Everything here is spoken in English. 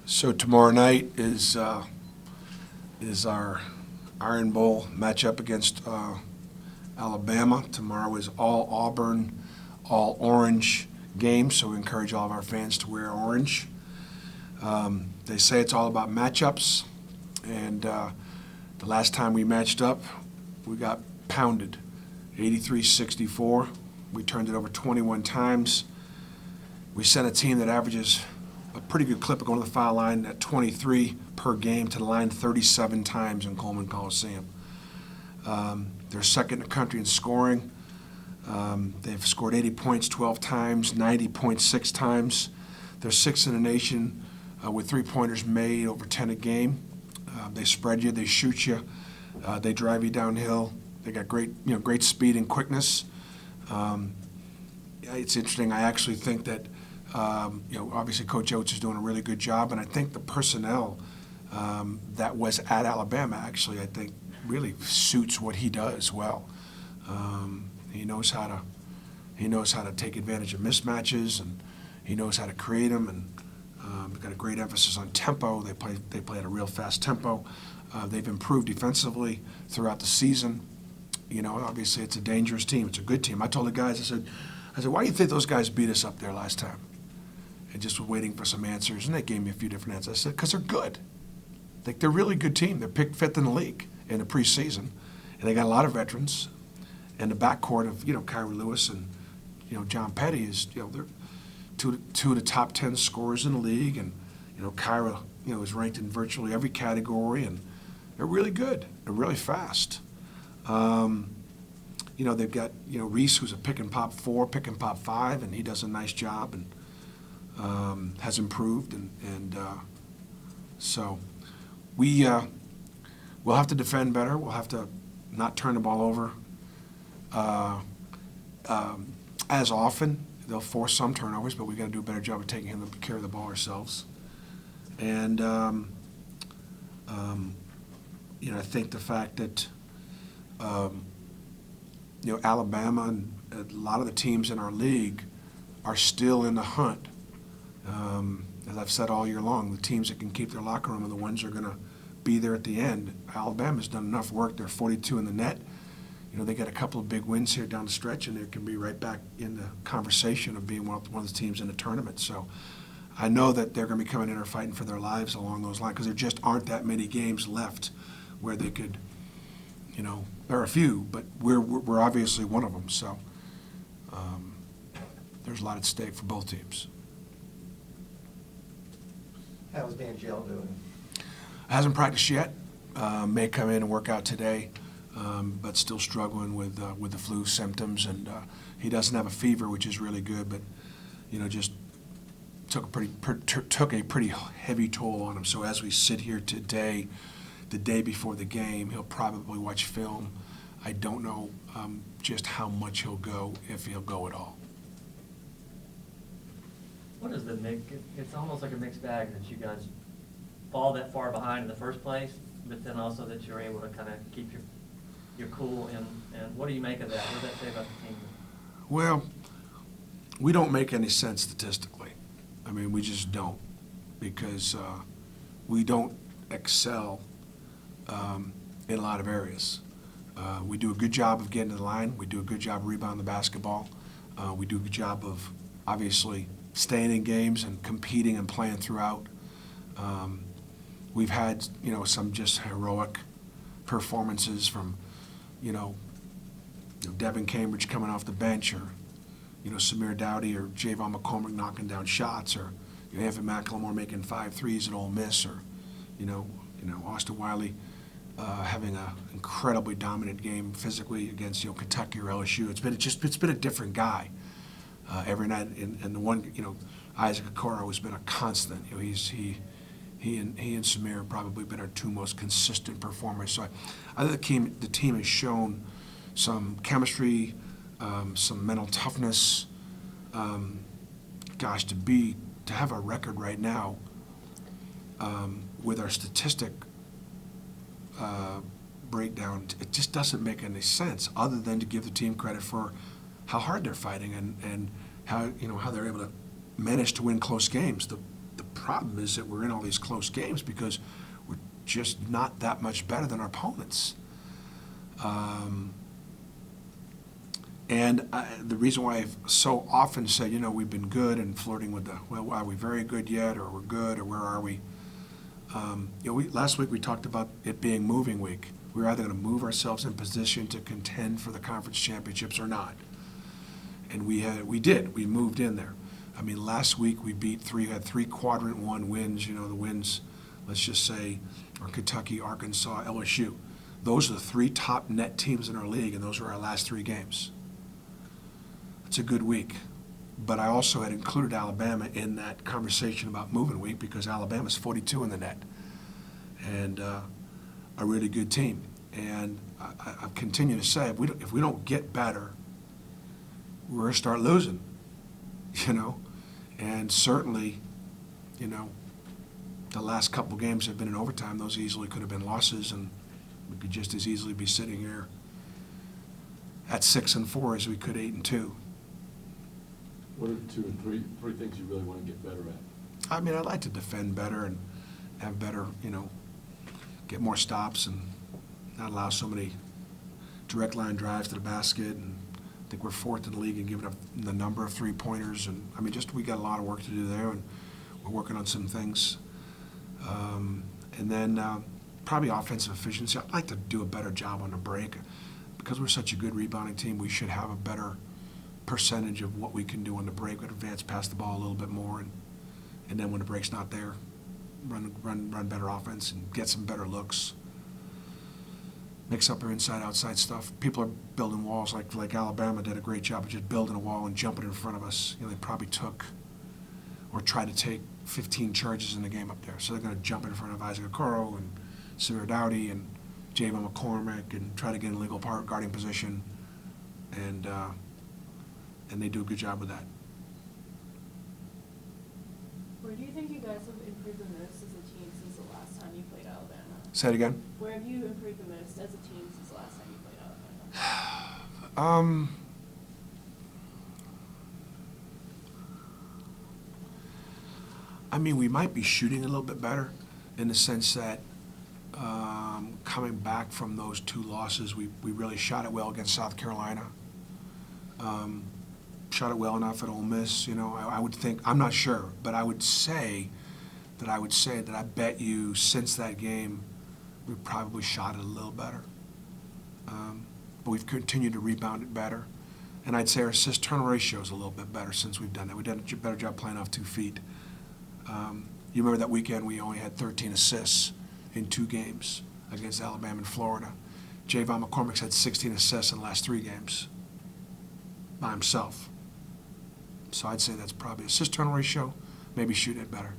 So tomorrow night is our Iron Bowl matchup against Alabama. Tomorrow is all Auburn, all orange game, so we encourage all of our fans to wear orange. They say it's all about matchups, and the last time we matched up, we got pounded, 83-64. We turned it over 21 times. We sent a team that averages a pretty good clip of going to the foul line at 23 per game to the line 37 times in Coleman Coliseum. They're second in the country in scoring. They've scored 80 points 12 times, 90.6 times. They're sixth in the nation with three-pointers made over 10 a game. They spread you, they shoot you, they drive you downhill. They got great speed and quickness. It's interesting. I actually think that obviously Coach Oates is doing a really good job, and I think the personnel that was at Alabama actually, I think, really suits what he does well. He knows how to take advantage of mismatches, and he knows how to create them. And they've got a great emphasis on tempo. They play at a real fast tempo. They've improved defensively throughout the season. Obviously it's a dangerous team. It's a good team. I told the guys, I said, why do you think those guys beat us up there last time? And just was waiting for some answers, and they gave me a few different answers. I said, because they're good. Like, they're a really good team. They're picked fifth in the league in the preseason, and they got a lot of veterans. And the backcourt of Kyrie Lewis and John Petty is they're two of the top 10 scorers in the league, and Kyra is ranked in virtually every category, and they're really good. They're really fast. They've got Reese, who's a pick and pop 4, pick and pop 5, and he does a nice job and has improved, and so we'll have to defend better. We'll have to not turn the ball over as often. They'll force some turnovers, but we got to do a better job of taking care of the ball ourselves. And I think the fact that Alabama and a lot of the teams in our league are still in the hunt. As I've said all year long, the teams that can keep their locker room are the ones that are going to be there at the end. Alabama's done enough work. They're 42 in the net. They got a couple of big wins here down the stretch, and they can be right back in the conversation of being one of the teams in the tournament. So I know that they're going to be coming in there fighting for their lives along those lines, because there just aren't that many games left where they could, there are a few, but we're obviously one of them. So there's a lot at stake for both teams. How's Banchel doing? Hasn't practiced yet. May come in and work out today. But still struggling with the flu symptoms, and he doesn't have a fever, which is really good. But just took a pretty heavy toll on him. So as we sit here today, the day before the game, he'll probably watch film. I don't know just how much he'll go, if he'll go at all. What is the mix? It's almost like a mixed bag that you guys fall that far behind in the first place, but then also that you're able to kind of keep your cool, and what do you make of that? What does that say about the team? Well, we don't make any sense statistically. I mean, we just don't, because we don't excel in a lot of areas. We do a good job of getting to the line. We do a good job of rebounding the basketball. We do a good job of, obviously, staying in games and competing and playing throughout. We've had, some just heroic performances from Devin Cambridge coming off the bench, or Samir Dowdy or Javon McCormick knocking down shots, or Evan McLemore making 5 threes at Ole Miss, or Austin Wiley having an incredibly dominant game physically against Kentucky or LSU. It's been a different guy every night, and the one Isaac Okoro has been a constant. He and Samir have probably been our two most consistent performers. So I think the team has shown some chemistry, some mental toughness. To have a record right now with our statistic breakdown, it just doesn't make any sense, other than to give the team credit for how hard they're fighting and how they're able to manage to win close games. The problem is that we're in all these close games because we're just not that much better than our opponents. The reason why I've so often said, we've been good and flirting with well, are we very good yet, or we're good, or where are we? Last week we talked about it being moving week. We're either going to move ourselves in position to contend for the conference championships or not. And we did. We moved in there. I mean, last week we had three quadrant one wins. The wins, let's just say, are Kentucky, Arkansas, LSU. Those are the three top net teams in our league, and those are our last three games. It's a good week. But I also had included Alabama in that conversation about moving week because Alabama's 42 in the net and a really good team. And I continue to say, if we don't get better, we're going to start losing, And certainly, the last couple games have been in overtime. Those easily could have been losses, and we could just as easily be sitting here at 6-4 as we could 8-2. What are 2 and 3 things you really want to get better at? I mean, I'd like to defend better and have better, get more stops and not allow so many direct line drives to the basket. And I think we're 4th in the league in giving up the number of 3-pointers. And I mean, we got a lot of work to do there, and we're working on some things. And then probably offensive efficiency. I'd like to do a better job on the break. Because we're such a good rebounding team, we should have a better percentage of what we can do on the break. We'd advance past the ball a little bit more, and then when the break's not there, run better offense and get some better looks. Mix up our inside-outside stuff. People are building walls like Alabama did a great job of just building a wall and jumping in front of us. They probably took or tried to take 15 charges in the game up there. So they're going to jump in front of Isaac Okoro and Samir Dowdy and Javon McCormick and try to get in legal guarding position. And they do a good job with that. Where do you think you guys have improved the most as a team since the last time you played Alabama? Say it again. Where have you improved the most as a team since the last time you played Alabama? I mean, we might be shooting a little bit better in the sense that coming back from those 2 losses, we really shot it well against South Carolina. Shot it well enough at Ole Miss. I would think, I'm not sure, but I would say that I bet you since that game, we probably shot it a little better. But we've continued to rebound it better. And I'd say our assist turnover ratio is a little bit better since we've done that. We've done a better job playing off 2 feet. You remember that weekend we only had 13 assists in 2 games against Alabama and Florida. Javon McCormick's had 16 assists in the last 3 games by himself. So I'd say that's probably assist turnover ratio, maybe shoot it better.